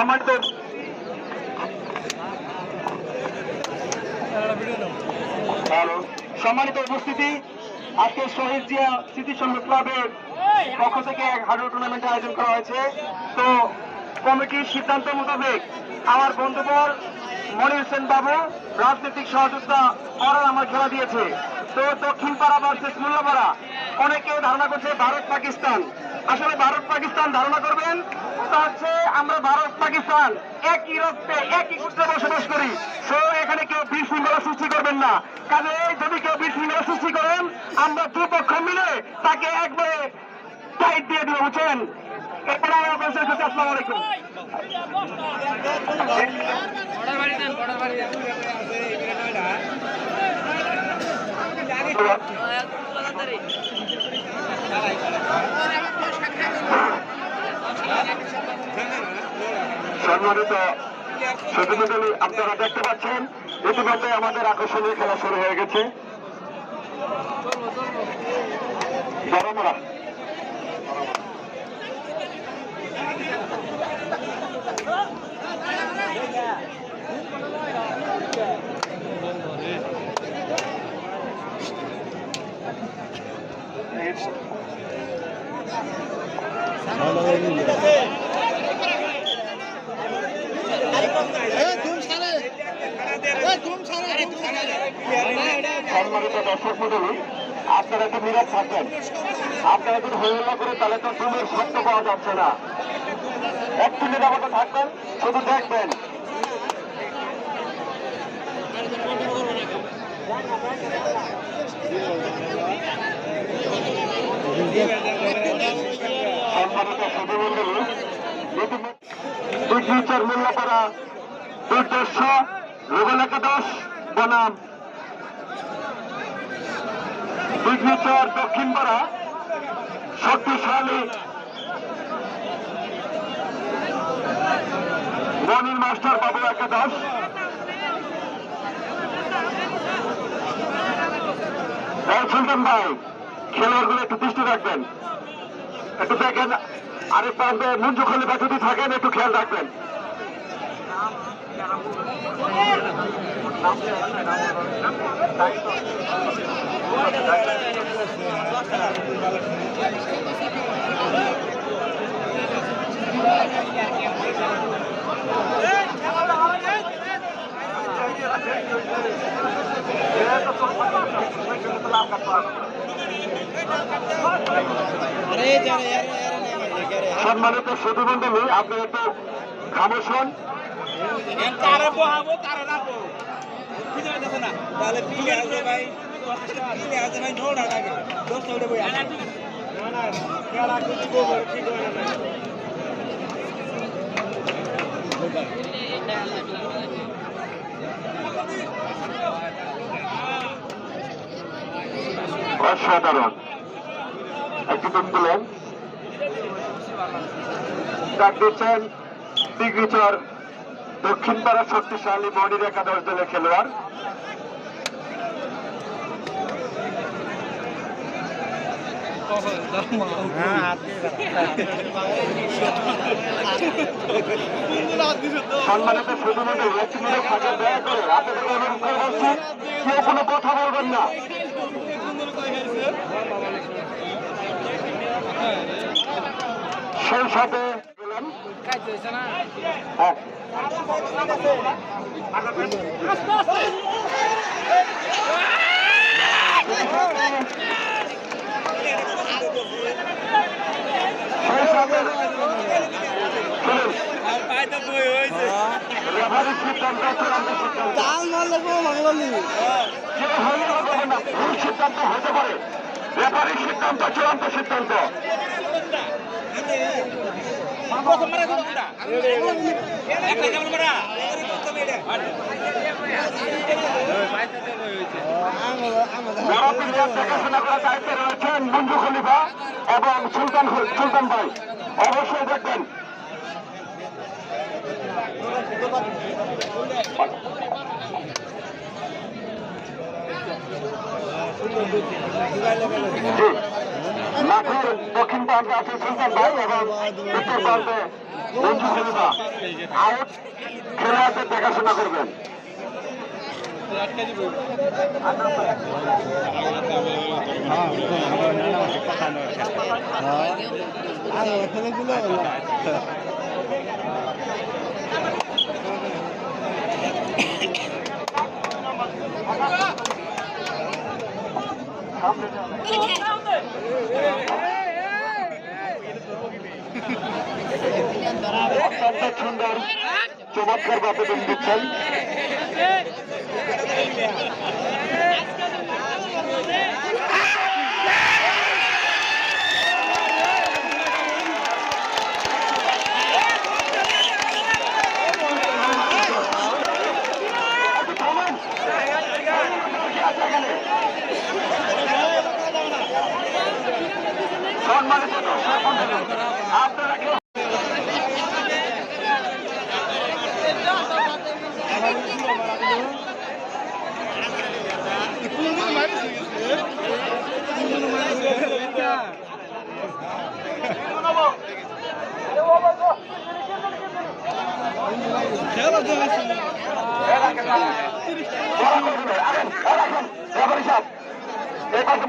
সম্মানিত সম্মানিত উপস্থিতি, আজকে শহীদ জিয়া স্মৃতি সংগ্রহ ক্লাবের পক্ষ থেকে এক হাডুডু টুর্নামেন্টের আয়োজন করা হয়েছে। তো কমিটির সিদ্ধান্ত মোতাবেক আমার বন্ধুবর মনির হোসেন বাবু রাজনৈতিক সহযোগিতা করার আমার খেলা দিয়েছে। তো দক্ষিণ পাড়া ভার্সেস মোল্লাপাড়া, অনেকে ধারণা করছে ভারত পাকিস্তান। আসলে ভারত পাকিস্তান ধারণা করবেন তা হচ্ছে আমরা ভারত পাকিস্তান একই রক্তে একই গোত্রে বসবাস করি। তো এখানে কেউ বিশৃঙ্খলা সৃষ্টি করবেন না। কাজে যদি কেউ বিশৃঙ্খলা সৃষ্টি করেন আমরা দুপক্ষ মিলে তাকে একবারে টাইট দিয়ে দিব, বুঝছেন? এরপরে আমরা বলছি আসসালামু আলাইকুম। সম্মানিত সুধীমণ্ডলী, আপনারা দেখতে পাচ্ছেন ইতিমধ্যে আমাদের আকর্ষণীয় খেলা শুরু হয়ে গেছে। সম্মানিত দর্শক মণ্ডলী, আপনারা একটু নীরব থাকবেন। আপনারা যদি হইহল্লা করে তাহলে তো টুমের শব্দ পাওয়া যাচ্ছে না। একটু নিরাপদে থাকবেন, শুধু দেখবেন। সম্মানিত সুধীমণ্ডলী, দুই মোল্লাপাড়া দুর্দর্শ রুবেল একাদশ বনাম সিগনেচার দক্ষিণ পাড়া শক্তিশালী মনির মাস্টার বাবু একাদশ। সুলতান ভাই, খেলোয়াড়গুলো একটু দৃষ্টি রাখবেন, একটু দেখেন। আরেক প্রান্তে মুঞ্জু খলিফা যদি থাকেন একটু খেয়াল রাখবেন। সম্মানিত সুধীমণ্ডলী, আপনি একটু খামোশ হন। অসাধারণ একটি দিন দিলেন, ডাক দিচ্ছেন সিগনেচার দক্ষিণ পাড়া শক্তিশালী মনির একাদশ দলের খেলোয়াড়। সম্মানিত সুধীমণ্ডলী, একটি মিনিট থাকে, দয়া করে আপনাদের অনুরোধ করে বলছি, কেউ কোনো কথা বলবেন না। সেই সাথে সিদ্ধান্ত হতে পারে, রেফারির সিদ্ধান্ত চূড়ান্ত সিদ্ধান্ত। দেখাশোনা করার দায়িত্বে রয়েছেন মুঞ্জু খলিফা এবং সুলতান ভাই, অবশ্যই দেখবেন। মাঠের দক্ষিণ প্রান্তে আছে সুলতান ভাই এবং উত্তর প্রান্তে মঞ্জু হালুদা আউট, খেলোয়াড়দের দেখাশোনা করবেন। অত্যন্ত সুন্দর চমৎকার ভাবে দিচ্ছেন। সম্মানিত আপনারা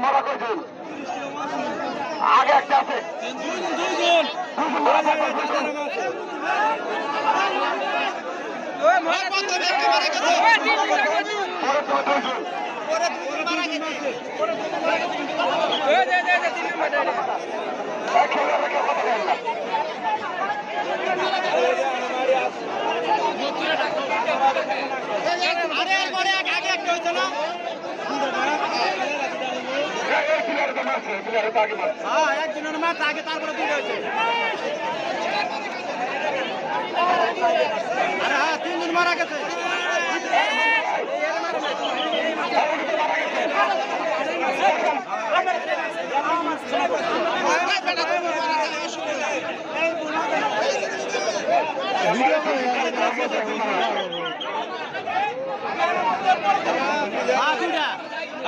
মরা করছেন, আগে একটা আছে একজনের মাঠ আগে তারপরে দুটো হয়েছে। আরে হ্যাঁ, তিনজন মারা গেছে।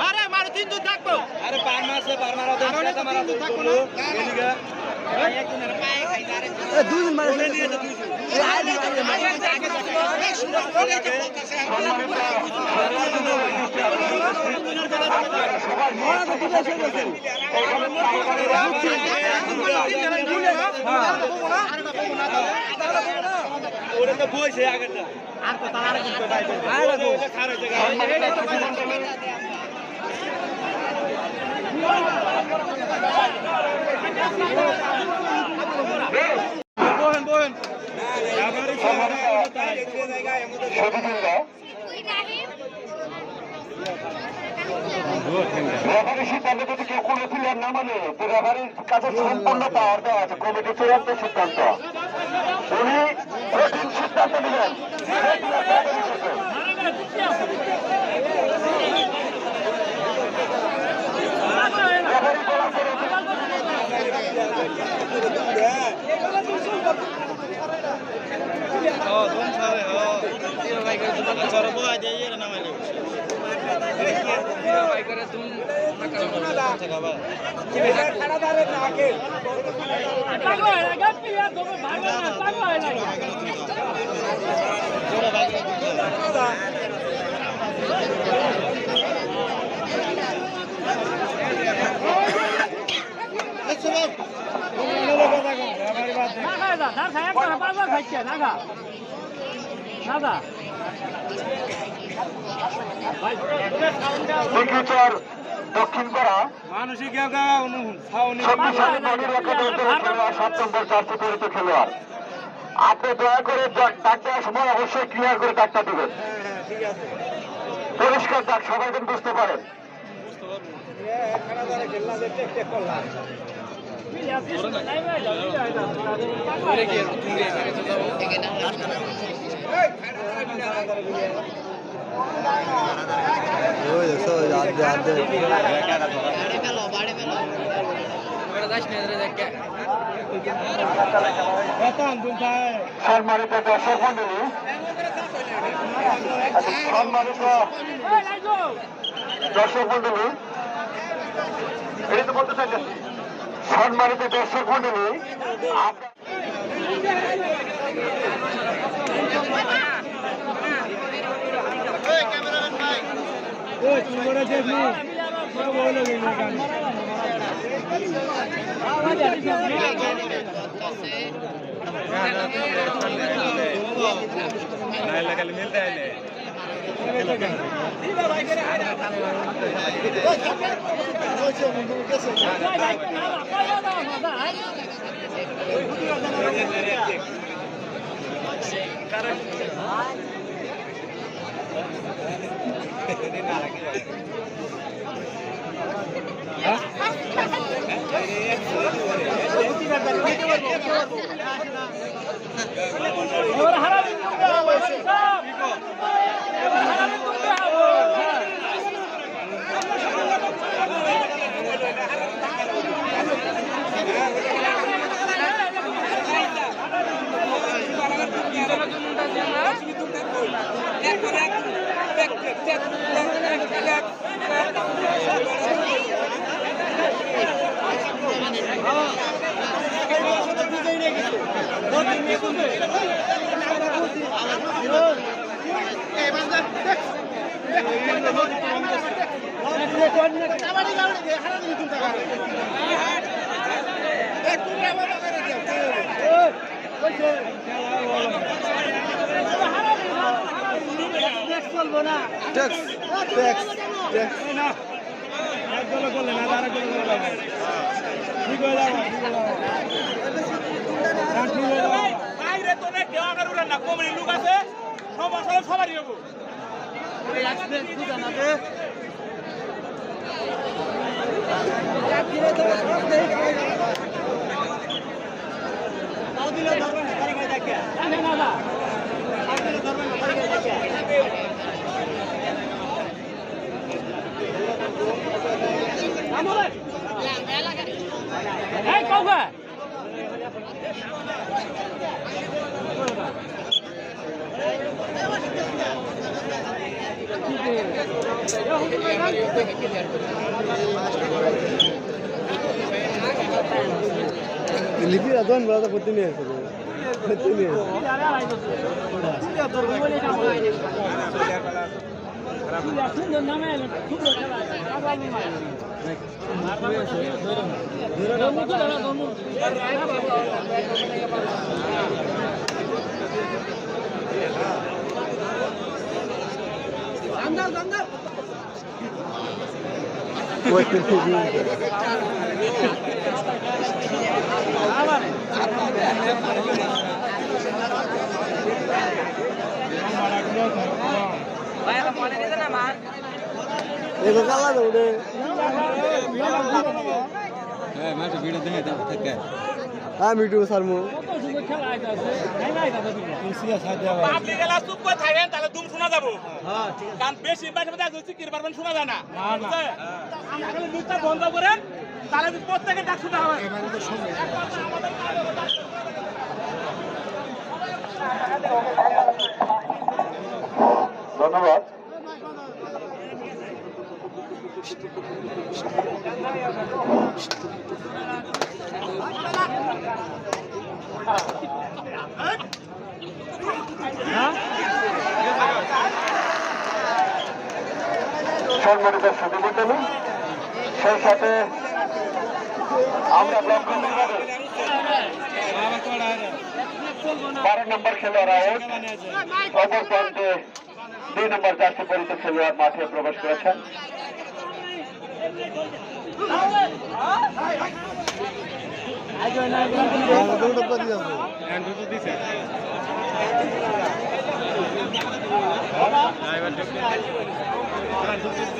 আরে মারো তিন দূর থাকবো। আরে পার মারছে, পার মারা থাকবো না। দুজন মারছে, বইছে আগেটা আর তো তার সিদ্ধান্ত যদি কেউ কোনো প্লেয়ার না মানে রেফারির কাছে সম্পূর্ণ পাওয়ার দেওয়া আছে। কমিটি চূড়ান্ত সিদ্ধান্ত, উনি কঠিন সিদ্ধান্ত নেবেন। দক্ষিণ পাড়া মানসিক 7 নম্বর জার্সি পরিচিত খেলোয়াড়। আপনি দয়া করে ডাক দেওয়ার সময় অবশ্যই ক্লিয়ার করে ডাকটা দেবেন, পরিষ্কার ডাক, সবাই যেন বুঝতে পারেন। সম্মানিত দর্শক মন্ডলী, সম্মানিত দর্শক মন্ডলী, এটা তো বলতে চাইছেন, সম্মানিত দর্শক মন্ডলী, मिलता है लिपि दोन बेला त तिमी काला दौड़े हाँ मीटू सर मु শোনা যাবো কারণ বেশি শোনা যায় না মুখটা বন্ধ করেন তাহলে প্রত্যেকের ডাক শুনতে হবে ধন্যবাদ সম্মানিত সুধীমণ্ডলী সেই সাথে আমরা ব্লক 12 নম্বর খেলোয়াড় আউট অপর প্রান্তে 2 নম্বর জার্সি পরিহিত খেলোয়াড় মাঠে প্রবেশ করেছেন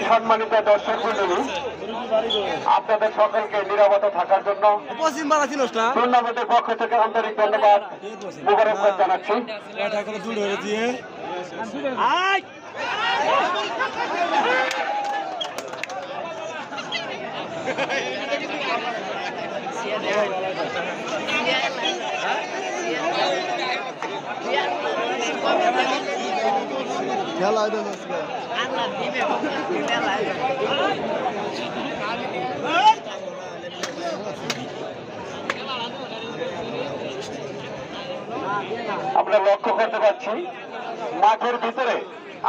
সম্মানিত দর্শক মণ্ডলী আপনাদের সকলকে নিরাপত্তা থাকার জন্য টুর্নামেন্টের পক্ষ থেকে আন্তরিক ধন্যবাদ মোবারকবাদ জানাচ্ছি খেলা আমরা লক্ষ্য করতে পারছি মাঠের ভিতরে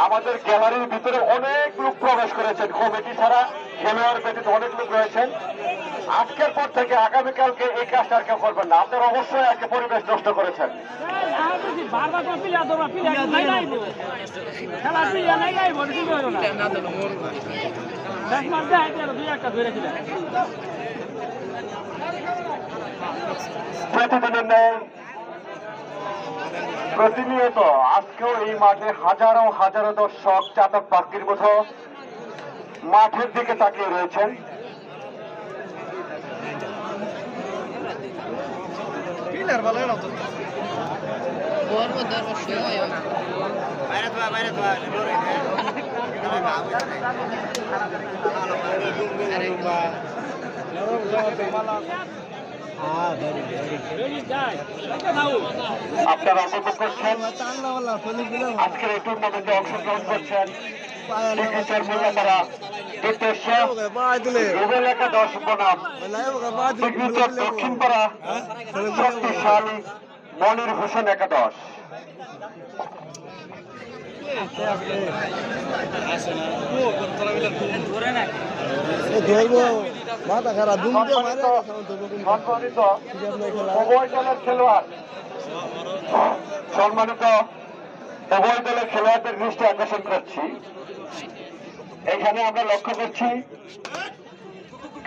আমাদের গ্যালারির ভিতরে অনেক লোক প্রবেশ করেছেন। কমিটি ছাড়া খেলোয়াড় ব্যতীত অনেক লোক রয়েছেন। আজকের পর থেকে আগামীকালকে এই কাজটা আর কেউ করবেন না। আপনারা অবশ্যই আজকে পরিবেশ নষ্ট করেছেন। প্রতিদিনের ন্যায় প্রতিনিয়ত আজকেও এই মাঠে হাজারো হাজারো দর্শক চাতক পাখির মতো মাঠের দিকে তাকিয়ে রয়েছেন। আপনারা উপভোগ করছেন আজকের এই টুর্নামেন্টে অংশগ্রহণ করছেন মোল্লাপাড়া রুবেল একাদশ বনাম সিগনেচার দক্ষিণপাড়া শক্তিশালী মনির হোসেন একাদশ। মাথা খারাপ উভয় দলের খেলোয়াড় সম্মানিত উভয় দলের খেলোয়াড়দের দৃষ্টি আকর্ষণ করছি। এখানে আমরা লক্ষ্য করছি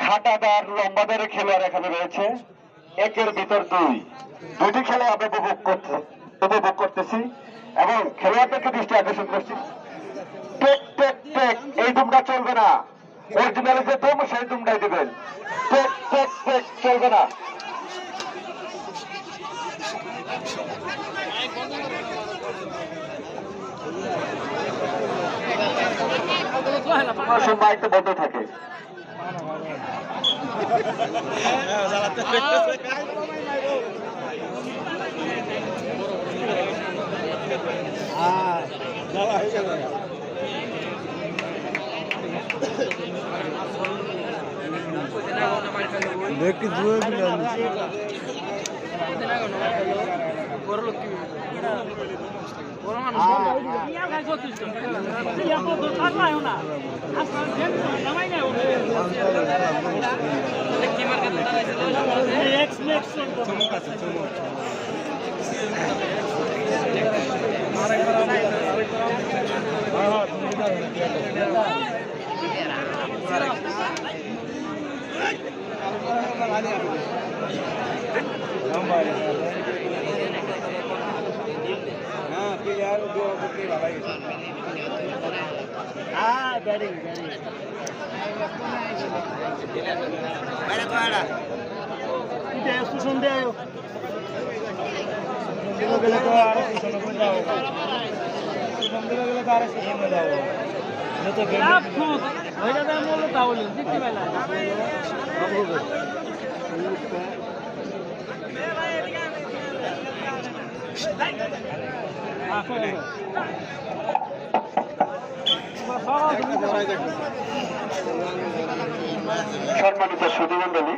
খাটাদার লম্বাদারের খেলোয়াড় এখানে রয়েছে। একের ভিতর দুইটি খেলা আমরা উপভোগ করতেছি এবং খেলোয়াড়দেরকে দৃষ্টি আকর্ষণ করছি। টেক টেক টেক এই দুমটা চলবে না। অরিজিনাল যে দুম সেই দুমটাই দিবেন। টেক টেক টেক চলবে না। মাইকটা বন্ধ থাকে। দেখি জুয়ে সম্মানিত সুধীমণ্ডলী,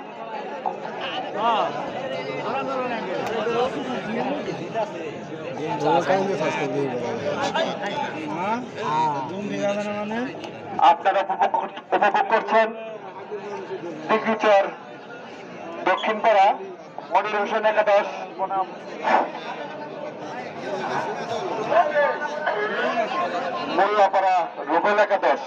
আপনারা উপভোগ করছেন সিগনেচার দক্ষিণপাড়া মনির হোসেন একাদশ বনাম মোল্লাপাড়া রুবেল একাদশ।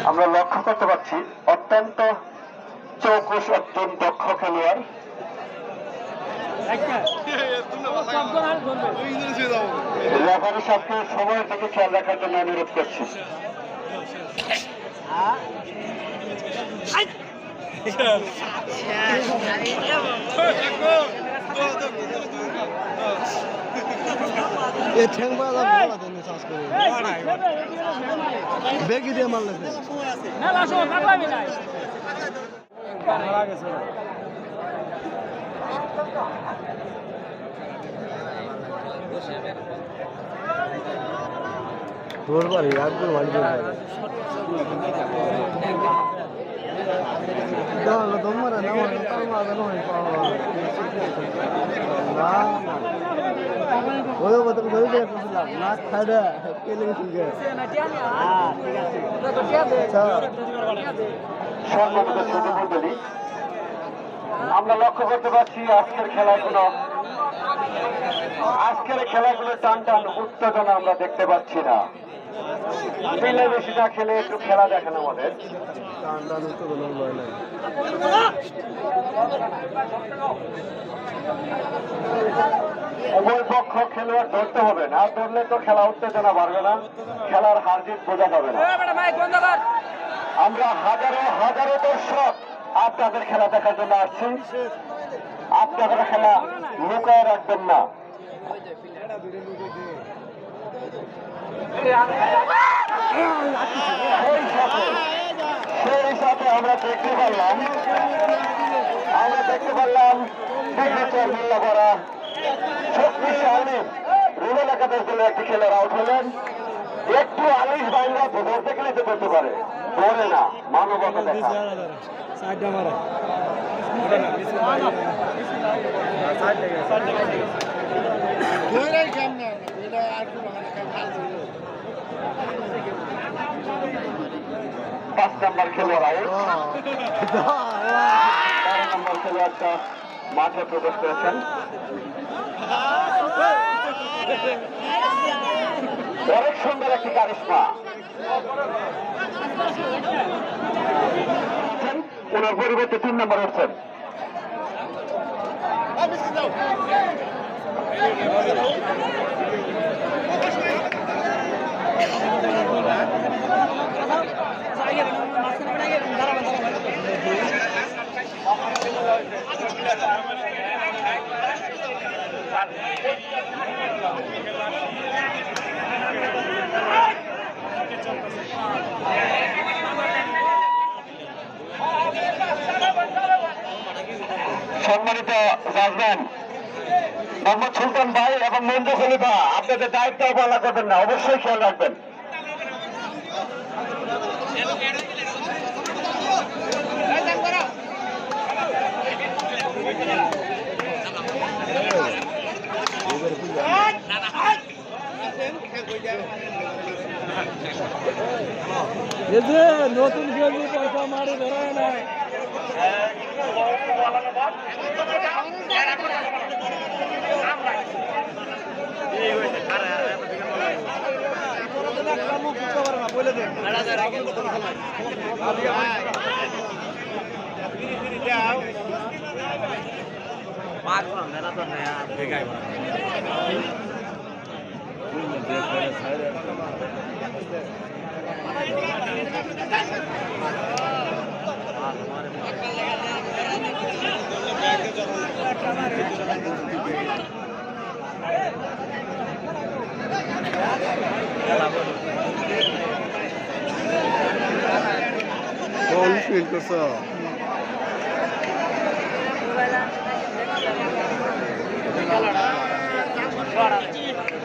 আমরা লক্ষ্য করতে পারছি অত্যন্ত চৌকস অত্যন্ত দক্ষ খেলোয়াড়। রেফারি সাহেবকে সময় থেকে খেয়াল রাখার জন্য অনুরোধ করছি। বেগি দিয়ে মারলে তোর বাড়ি একদম বাড়ি তোমরা না ওই বলতে ধরে দেখছিলাম না খাড়া কেলে গেছিল হ্যাঁ ঠিক আছে সম্মানিত শ্রোতা মণ্ডলী, আমরা লক্ষ্য করতে পারছি আজকের খেলাগুলোর টান টান উত্তেজনা আমরা দেখতে পাচ্ছি না। মিলেমিশে না খেলে একটু খেলা দেখেন আমাদের। উভয় পক্ষ খেলোয়াড় ধরতে হবে, না ধরলে তো খেলা উত্তেজনা বাড়বে না, খেলার হার জিত বোঝা যাবে না। আমরা হাজারো হাজারো দর্শক আপনাদের খেলা দেখার জন্য আসছি। আপনাদের খেলা লুকায় রাখবেন না। সেই সাথে আমরা দেখতে পারলাম মিল্লা করা শক্তিশালী রুবেল একাদশ দলের একটি খেলার আউট হলেন। একটু আলিশ বাইরা ধরতে গেলে তো করতে পারে, ধরে না, মানবতা দেখা। পাঁচ নম্বর খেলোয়াড় নম্বর খেলোয়াড়টা মাঠে প্রবেশ করেছেন। অনেক সুন্দর একটি কারিশমা, ওনার পরিবর্তে 3 নম্বর হচ্ছেন। সম্মানিত রাজধান মোহাম্মদ সুলতান ভাই এবং মঞ্জু খলিফা, আপনাদের দায়িত্ব অবহেলা করবেন না, অবশ্যই খেয়াল রাখবেন। নতুন খেলবি পয়সা মারি ধরায় না ফিল করছ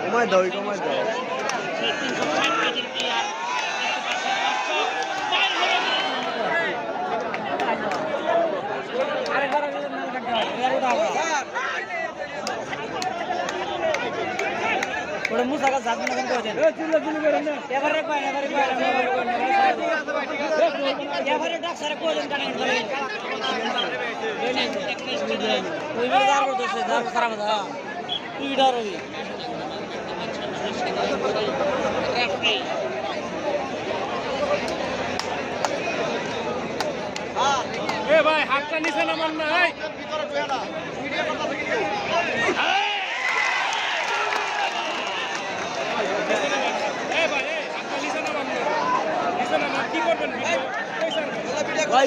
কমাই দাও কমাই দাও ওরে মুসাকা জাত না কেন করেন এ চিল্লা চিল্লি করেন না এবারে কয় এবারে ডাক্তার কোজন কানে করে ওই বাজার করতে সে দাম খারাপ দা তুই ডরবি এ ভাই হাতটা নিচে নামান না এই ভিতরে ঢুকে না ভিডিও করতে থাকি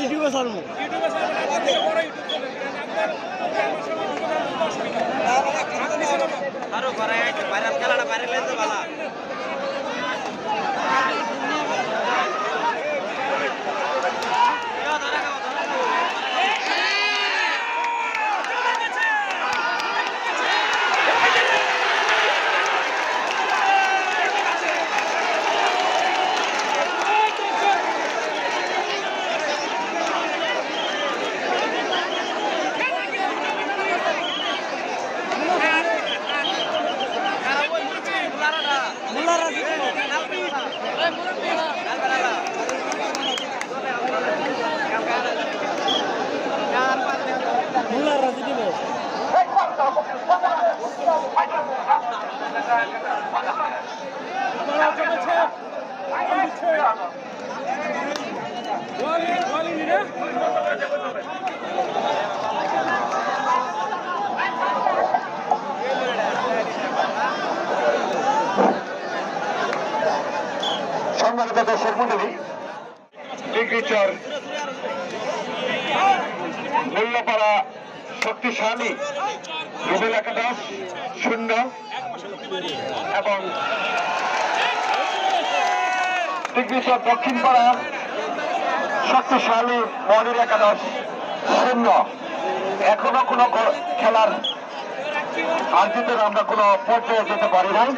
ইউটিউবে ছাড়বো আরো ঘরে খেলাটা বাইরে ভালো সম্মানিত দর্শক মন্ডলী, ডিগ্রিচর মূল্যপাড়া শক্তিশালী রুবেল একাদশ 0 এবং ডিগ্রিচর দক্ষিণপাড়া শক্তিশালী মনির একাদশ 0। এখনো কোনো খেলার হার জিতের আমরা কোনো পর্যায়ে যেতে পারি নাই।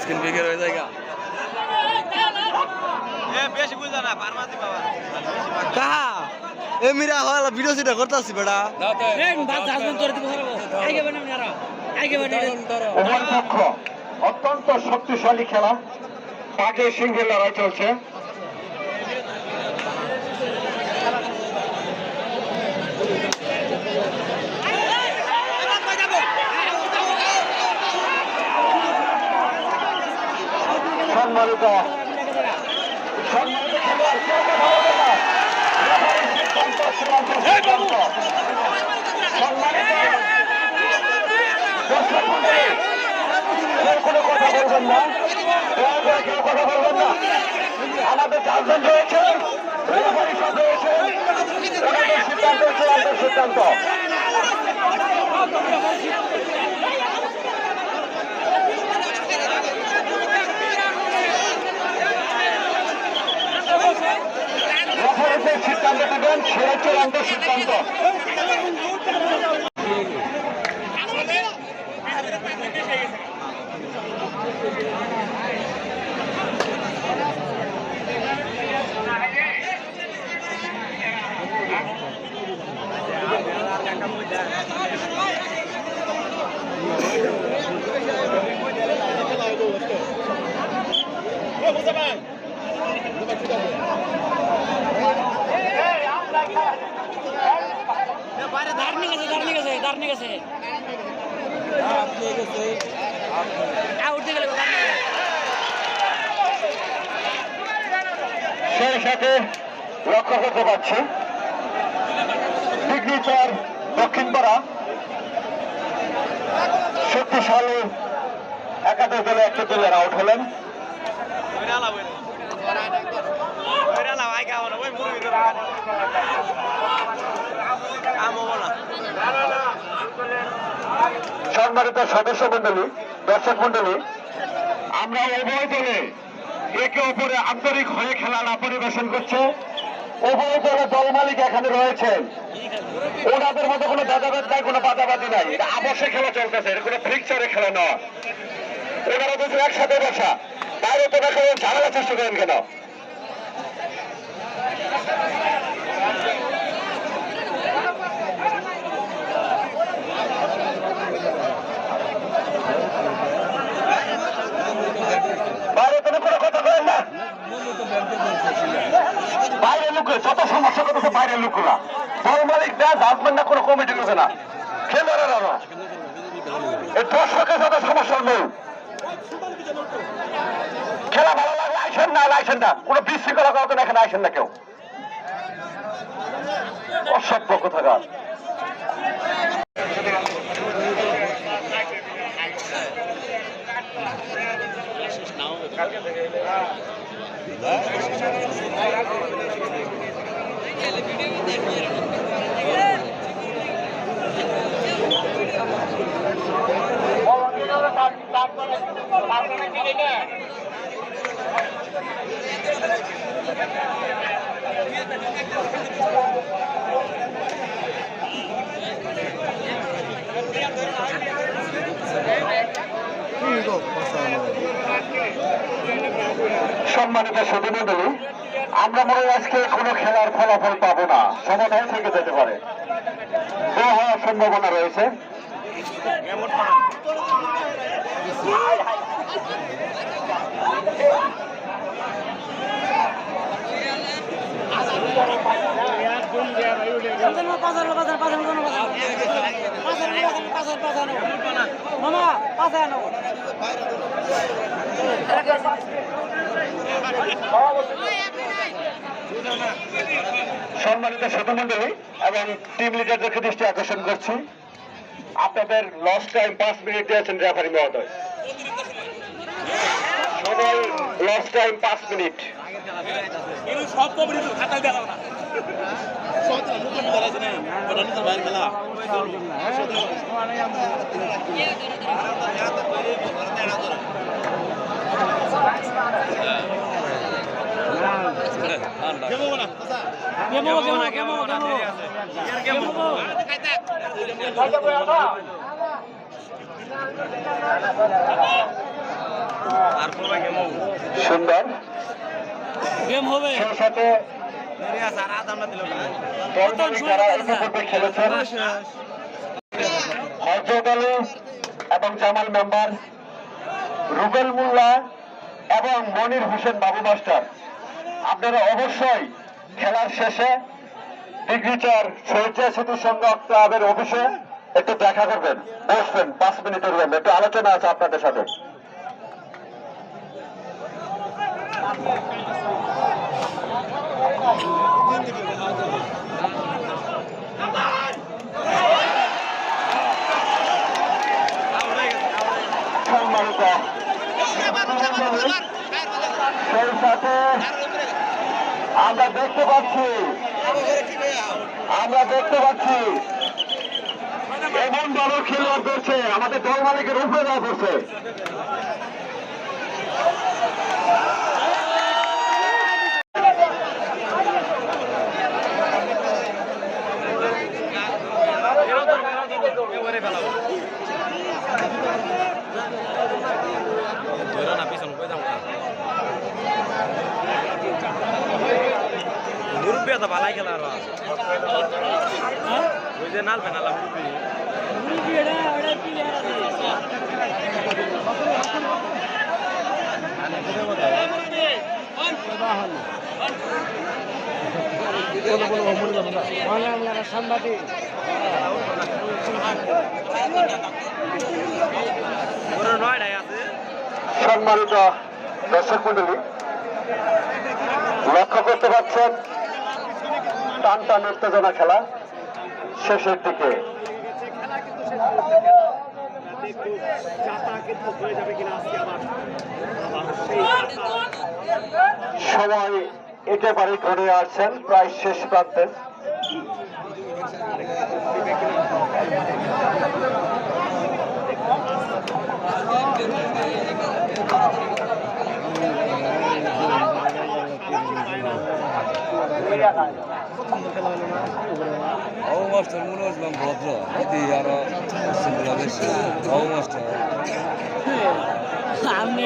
স্ক্রিন বিকের হয়ে যায় বেশি বুঝা না ফার্মাসি বাবা কাহা এ মিরা হলা ভিডিও সেটা করতেছি বেটা উভয় পক্ষ অত্যন্ত শক্তিশালী খেলা, বাঘে সিংহের লড়াই চলছে। সম্মানিত খেলোয়াড়, সম্মানিত দর্শক মণ্ডলী, কেউ কোনো কথা বলবেন না, দয়া করে কেউ কথা বলবেন না। আমাদের চারজন রয়েছে, রেফারি সব রয়েছে, ওনাদের সিদ্ধান্ত চূড়ান্ত সিদ্ধান্ত। রেফারিদের সিদ্ধান্ত দিবেন, সেটা চূড়ান্ত সিদ্ধান্ত। সেই সাথে লক্ষ্য করতে পারছি ডিগ্রিচর দক্ষিণপাড়া শক্তিশালী একাদশ দলে একটা দলের আউট হলেন। সম্মানিত সদস্য মন্ডলী, দর্শক মন্ডলী, আমরা উভয় দলে একে অপরে আন্তরিক হয়ে খেলা পরিবেশন করছে। উভয় দলে দল মালিক এখানে রয়েছেন, ওনাদের মধ্যে কোনো ভেদাভেদ নাই, কোনো বাদাবাদি নাই। এটা আবশ্যক খেলা চলতেছে, এটা কোনো ফিক্সারে খেলা নয়। ওনারা দুজন একসাথে বসা, বাইরে তোরা কেউ ঝামেলা চেষ্টা করেন কেন? বাইরে তুমি কোনো কথা বলেন না, বাইরে লুকে যত সমস্যা করতেছে বাইরে লুকুরা দল মালিক না, জাজমেন্ট না, কোনো কমিটি লোকে না, খেলোয়াড়েরা না, এই দর্শকের সাথে সমস্যা নেই। খেলা ভালো লাগলে আইসেন না, আইসেন না, কোনো বিশৃঙ্খলা করার এখানে আইসেন না কেউ। অসভ্য কোথাকার। সম্মানিত সুধীমণ্ডলী, আমরা মনে হয় আজকে কোনো খেলার ফলাফল পাবো না, সমাধান থেকে যেতে পারে, হওয়ার সম্ভাবনা রয়েছে। সম্মানিত শতমণ্ডলী এবং টিম লিডারদেরকে দৃষ্টি আকর্ষণ করছি, আপনাদের লস টাইম 5 মিনিট দিয়েছেন রেফারি মহোদয়। সময় লস টাইম 5 মিনিট। সব কবরি খাতা দেখাও না খেলা সুন্দর গেম হবে সেই সাথে যারা ইতিপূর্বে খেলেছেন হযরত আলী এবং জামাল মেম্বার, রুবেল মোল্লা এবং মনির হোসেন বাবু মাস্টার, আপনারা অবশ্যই খেলার শেষে ডিগ্রিচার শহীদ স্মৃতি সংঘ ক্লাবের অফিসে একটু দেখা করবেন, বসবেন 5 মিনিটের জন্য, একটু আলোচনা আছে আপনাদের সাথে। সম্মানিত সেই সাথে আমরা দেখতে পাচ্ছি এমন বড় খেলোয়াড় করছে, আমাদের দল মালিকের উপরে দেওয়া করছে। মুরব্বী তো ভালাই খেলা আর ওই যে নাল পেনালা মুরব্বী সাংবাদিক সম্মানিত দর্শক মন্ডলী, লক্ষ্য করতে পারছেন টান টান উত্তেজনা খেলা শেষের দিকে। সময় একেবারে ঘুরে আসছেন প্রায় শেষ প্রান্তে। মাস্টার মনে হচ্ছিলাম ভদ্র এটি আরো বেশি মাস্টার সামনে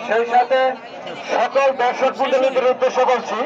সেই সাথে সকল দর্শক মন্ডলীদের উদ্দেশ্য করছি,